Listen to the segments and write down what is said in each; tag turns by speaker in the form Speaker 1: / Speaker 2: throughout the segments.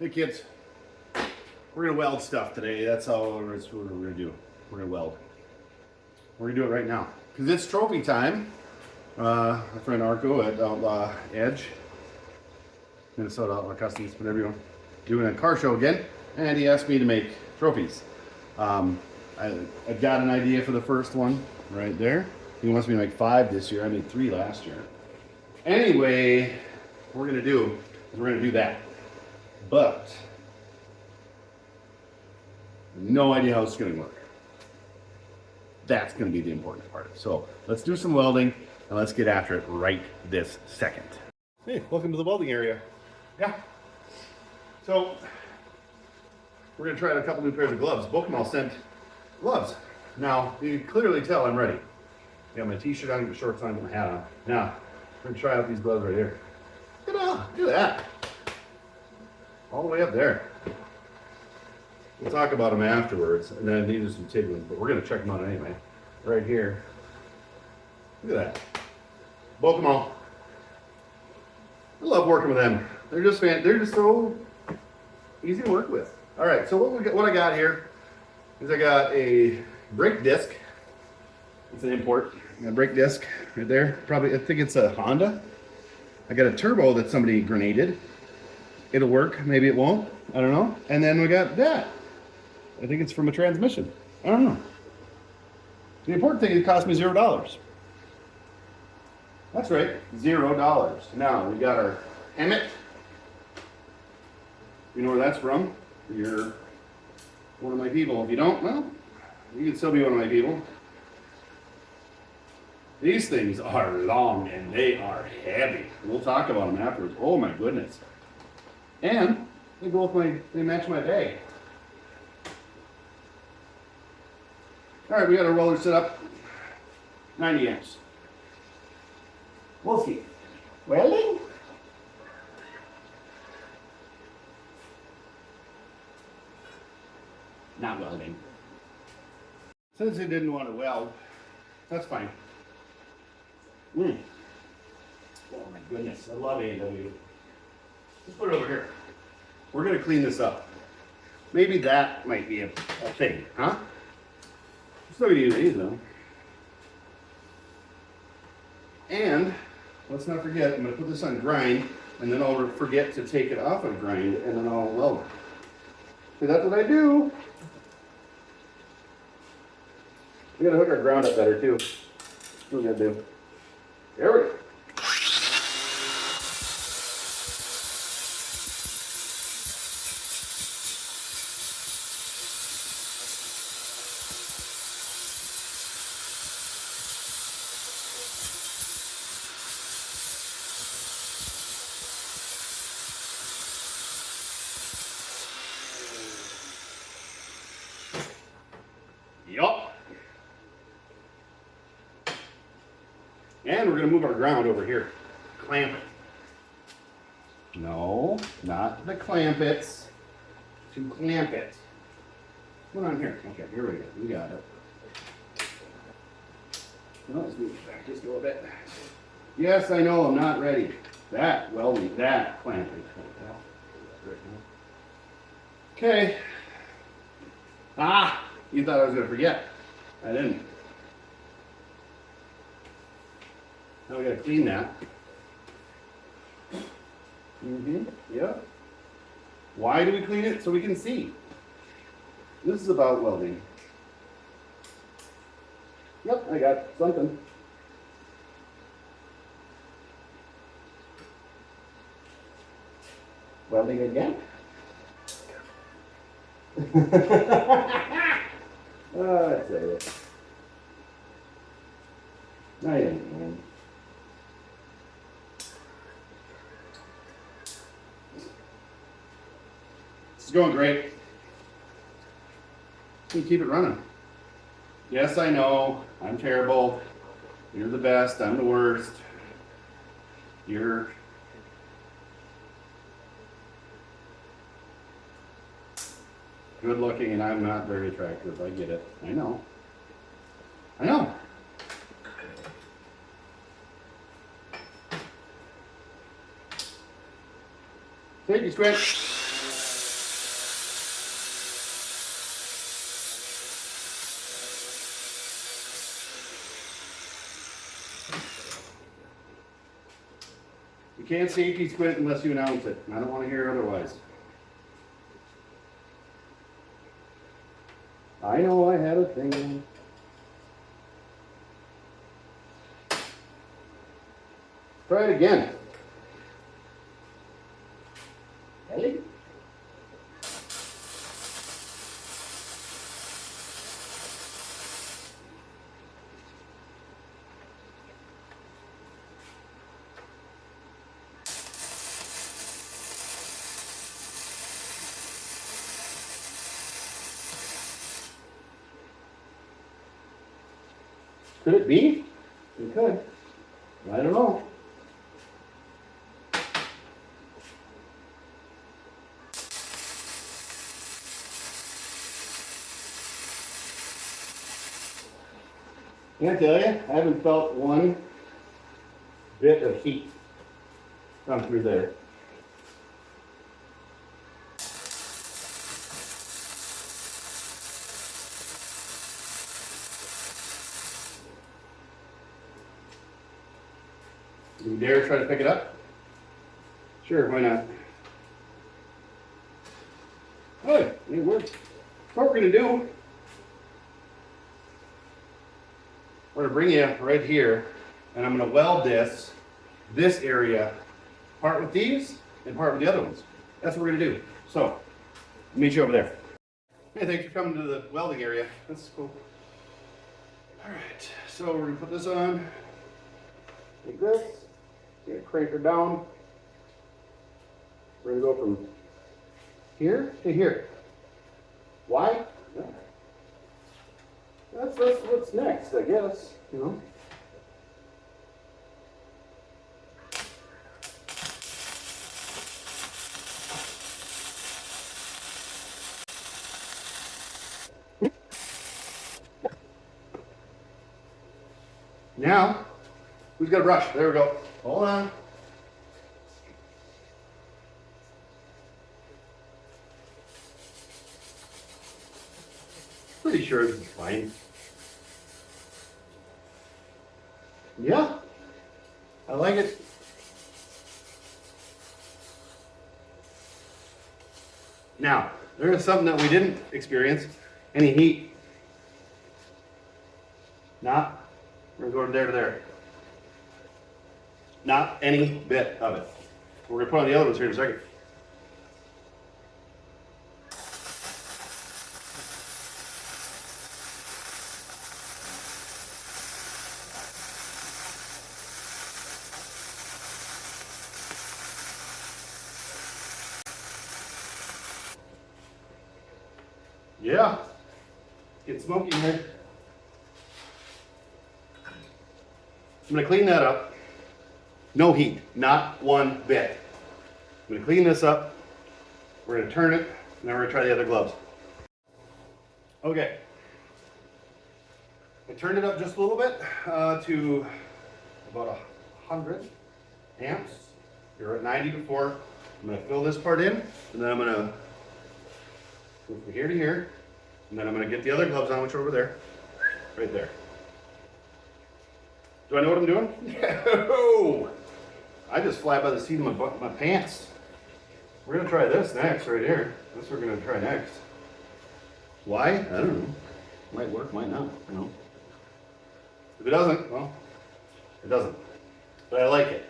Speaker 1: Hey kids, we're gonna weld stuff today. That's all what we're gonna do. We're gonna weld. We're gonna do it right now because it's trophy time. My friend Arco at Outlaw Edge, Minnesota Outlaw Customs, whatever you want, doing a car show again, and he asked me to make trophies. I got an idea for the first one right there. He wants me to make 5 this year. I made 3 last year. Anyway, what we're gonna do is we're gonna do that. But no idea how it's going to work. That's going to be the important part. So let's do some welding and let's get after it right this second. Hey, welcome to the welding area. Yeah. So we're going to try out a couple new pairs of gloves. BOCOMAL sent gloves. Now you can clearly tell I'm ready. I got my t-shirt on, my shorts on, my hat on. Now we're going to try out these gloves right here. Look at that. All the way up there. We'll talk about them afterwards, and then these are some TIG ones, but we're going to check them out anyway. Right here. Look at that. BOCOMAL. I love working with them. They're just so easy to work with. All right, so what I got here is I got a brake disc. It's an import. A brake disc right there. Probably, I think it's a Honda. I got a turbo that somebody grenaded. It'll work, maybe it won't, I don't know. And then we got that. I think it's from a transmission. I don't know. The important thing is it cost me $0. That's right, $0. Now we got our Emmett. You know where that's from? You're one of my people. If you don't, well, you can still be one of my people. These things are long and they are heavy. We'll talk about them afterwards. Oh my goodness. And they go with they match my bag. All right, we got our roller set up, 90 amps. We'll see. Welding? Not welding. Since they didn't want to weld, that's fine. Oh my goodness, I love A&W. Let's put it over here. We're going to clean this up. Maybe that might be a thing, huh? We're still going to use these though. And let's not forget, I'm going to put this on grind, and then I'll forget to take it off of grind, and then I'll weld it. See, that's what I do. We got to hook our ground up better too. What we got to do? There we go. Yup. And we're going to move our ground over here. Clamp it. No, not the clamp it's. To clamp it. Put on here. Okay, here we go. We got it. Well, let's move it back just a little bit. Yes, I know, I'm not ready. That welding, that clamping. Okay. Ah! You thought I was going to forget. I didn't. Now we got to clean that. Yep. Why do we clean it? So we can see. This is about welding. Yep, I got something. Welding again. Oh, that's it. I didn't know. This is going great. You keep it running. Yes, I know. I'm terrible. You're the best. I'm the worst. You're good looking and I'm not very attractive. I get it. I know. I know. Take your squint. can't safety squint unless you announce it. I don't want to hear otherwise. I know I had a thing. Try it again. Ellie? Could it be? It could. I don't know. Can I tell you, I haven't felt one bit of heat come through there. You dare try to pick it up? Sure, why not? Oh, it works. What we're going to do, we're going to bring you right here, and I'm going to weld this area, part with these and part with the other ones. That's what we're going to do. So, I'll meet you over there. Hey, thanks for coming to the welding area. That's cool. All right, so we're going to put this on like this. Gonna crank her down. We're gonna go from here to here. Why? That's what's next, I guess. You know. Now, who's got a brush? There we go. Hold on. Pretty sure this is fine. Yeah, I like it. Now, there is something that we didn't experience. Any heat. Not. We're going to go to there. Not any bit of it. We're going to put on the other ones here in a second. Yeah, it's smoky in here. I'm going to clean that up. No heat, not one bit. I'm going to clean this up. We're going to turn it, and then we're going to try the other gloves. Okay. I turned it up just a little bit to about 100 amps. You're at 90 before. I'm going to fill this part in, and then I'm going to go from here to here, and then I'm going to get the other gloves on, which are over there, right there. Do I know what I'm doing? No! I just fly by the seat of my pants. We're going to try this next, right here. That's what we're going to try next. Why? I don't know. Might work, might not. You know. If it doesn't, well, it doesn't. But I like it.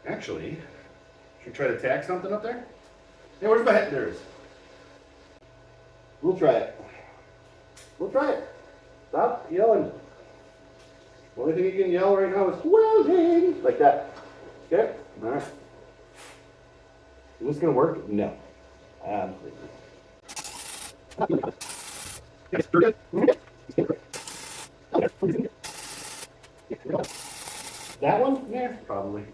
Speaker 1: Actually, should we try to tack something up there? Hey, where's my head? There it is. We'll try it. We'll try it. Stop yelling. The only thing you can yell right now is welding, like that. Okay? All right. Is this going to work? No. That one? Yeah, probably.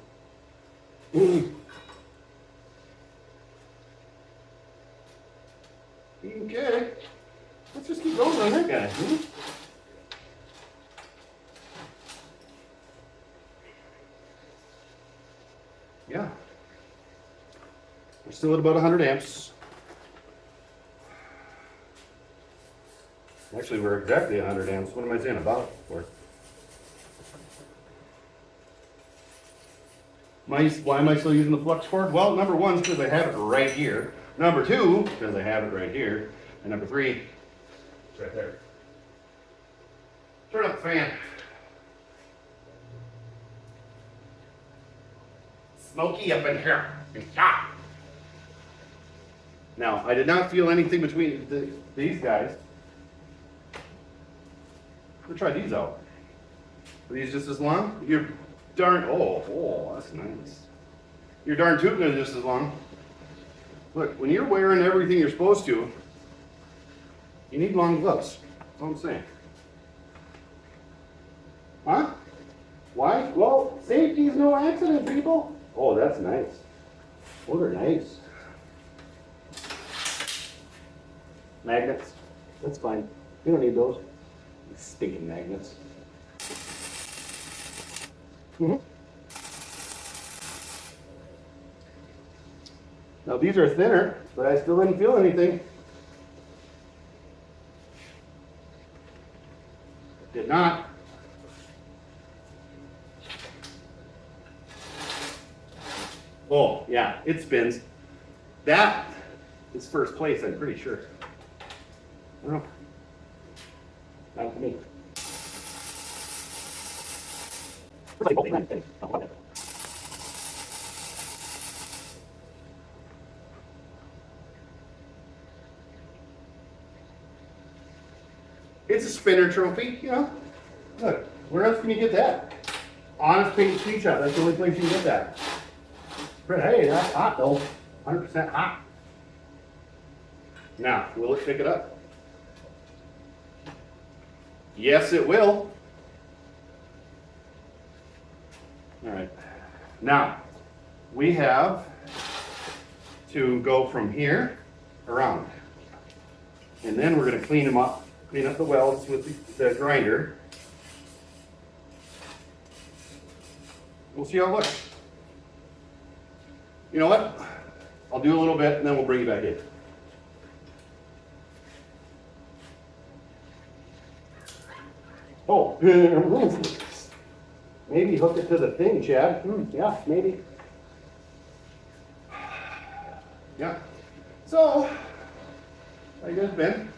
Speaker 1: Okay. Let's just keep going on that guy. Yeah. We're still at about 100 amps. Actually, we're exactly 100 amps. What am I saying about for? Why am I still using the flux cord? Well, number one is because I have it right here. Number two, because I have it right here. And number three, it's right there. Turn up the fan. Smoky up in here. It's hot. Now, I did not feel anything between these guys. Let's try these out. Are these just as long? You're darn, oh, that's nice. Your darn tubing is just as long. Look, when you're wearing everything you're supposed to, you need long gloves. That's all I'm saying. Huh? Why? Well, safety is no accident, people. Oh, that's nice. Those are nice. Magnets. That's fine. You don't need those. Stinking magnets. Now these are thinner, but I still didn't feel anything. Did not. Oh, yeah, it spins. That is first place, I'm pretty sure. I don't know. Not to me. It's a spinner trophy, you know. Look, where else can you get that? Honest Peytons Speed Shop, that's the only place you can get that. But hey, that's hot though. 100% hot. Now, will it pick it up? Yes, it will. All right. Now, we have to go from here around. And then we're going to clean them up, clean up the welds with the grinder. We'll see how it looks. You know what? I'll do a little bit and then we'll bring you back in. Oh, maybe hook it to the thing, Chad. Yeah, maybe. Yeah. So, how you guys been?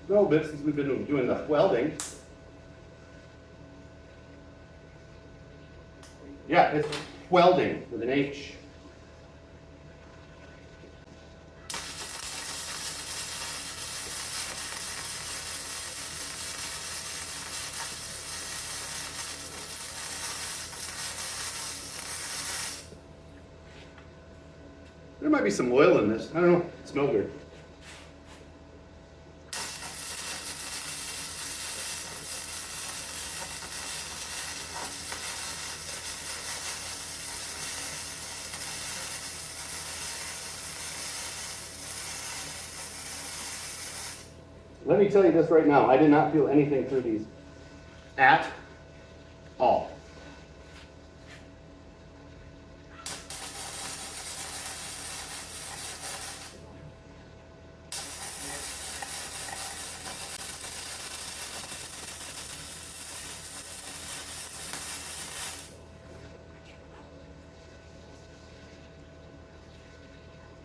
Speaker 1: A little bit since we've been doing the welding. Yeah, it's welding with an H. There might be some oil in this. I don't know. It smells good. Let me tell you this right now. I did not feel anything through these at all.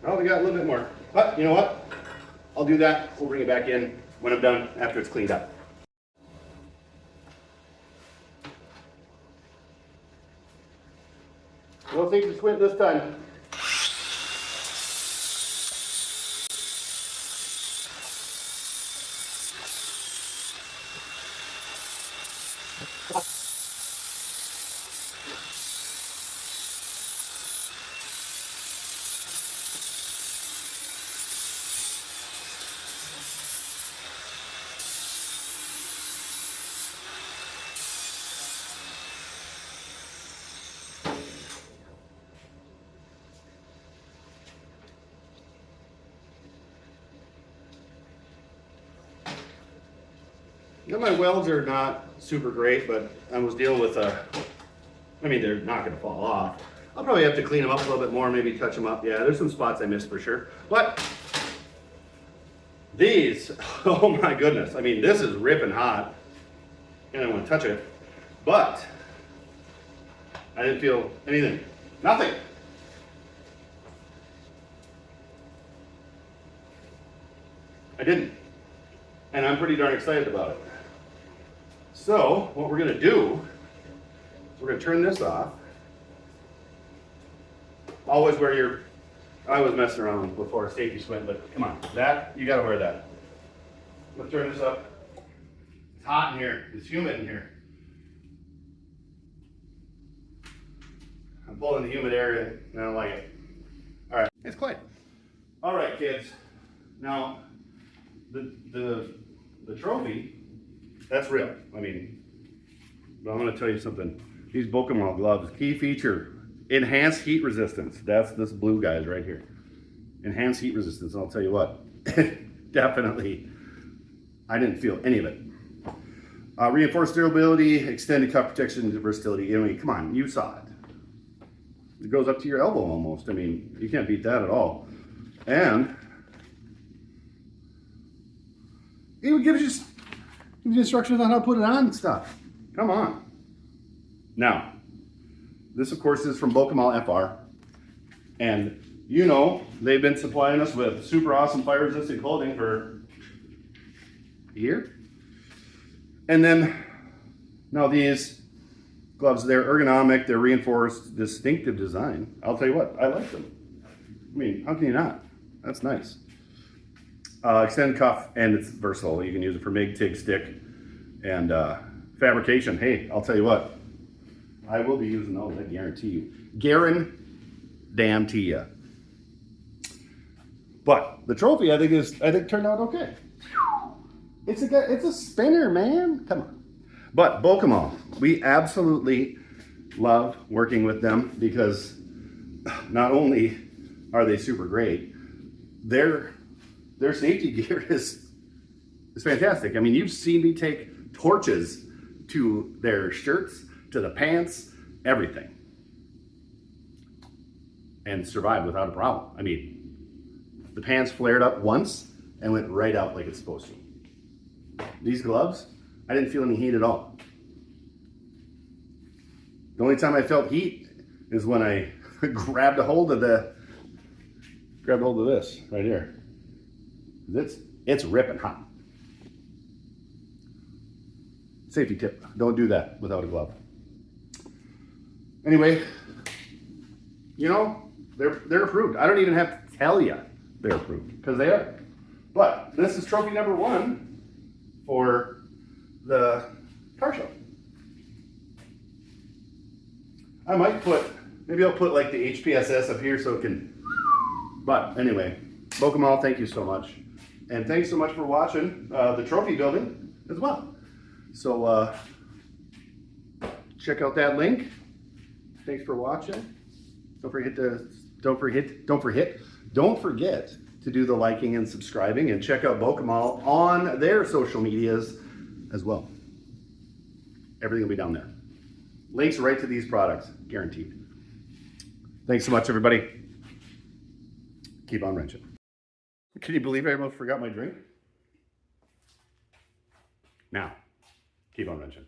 Speaker 1: Oh, we got a little bit more. But you know what? I'll do that. We'll bring it back in when I'm done after it's cleaned up. No safety squint this time. Now my welds are not super great, but I was dealing with I mean, they're not going to fall off. I'll probably have to clean them up a little bit more, maybe touch them up. Yeah, there's some spots I missed for sure. But these, oh my goodness. I mean, this is ripping hot. And I don't want to touch it. But I didn't feel anything. Nothing. I didn't. And I'm pretty darn excited about it. So what we're gonna do is we're gonna turn this off. Always wear your, I was messing around before a safety squint, but come on, that, you gotta wear that. Let's turn this up. It's hot in here, it's humid in here. I'm pulling the humid area and I don't like it. All right, it's quiet. All right, kids. Now, the trophy, that's real. I mean, but I'm gonna tell you something. These BOCOMAL gloves, key feature, enhanced heat resistance. That's this blue guys right here. Enhanced heat resistance, and I'll tell you what, definitely, I didn't feel any of it. Reinforced durability, extended cuff protection, versatility. I mean, come on, you saw it. It goes up to your elbow almost. I mean, you can't beat that at all. And it gives you instructions on how to put it on and stuff. Come on. Now, this of course is from BOCOMAL FR. And you know, they've been supplying us with super awesome fire resistant clothing for a year. And then, now these gloves, they're ergonomic, they're reinforced, distinctive design. I'll tell you what, I like them. I mean, how can you not? That's nice. Extended cuff, and it's versatile. You can use it for MIG, TIG, stick, and fabrication. Hey, I'll tell you what, I will be using those, I guarantee you. Guarantee ya. But the trophy, I think turned out okay. It's a spinner, man. Come on. But BOCOMAL, we absolutely love working with them because not only are they super great, their safety gear is fantastic. I mean, you've seen me take torches to their shirts, to the pants, everything, and survived without a problem. I mean, the pants flared up once and went right out like it's supposed to. These gloves, I didn't feel any heat at all. The only time I felt heat is when I grabbed a hold of this right here. It's ripping hot. Safety tip, don't do that without a glove. Anyway, you know, they're approved. I don't even have to tell you they're approved, because they are. But this is trophy number 1 for the car show. I might maybe I'll put like the HPSS up here so it can, but anyway, BOCOMAL, thank you so much. And thanks so much for watching the trophy building as well. So check out that link. Thanks for watching. Don't forget to do the liking and subscribing, and check out BOCOMAL on their social medias as well. Everything will be down there. Links right to these products, guaranteed. Thanks so much, everybody. Keep on wrenching. Can you believe I almost forgot my drink? Now, keep on wrenching.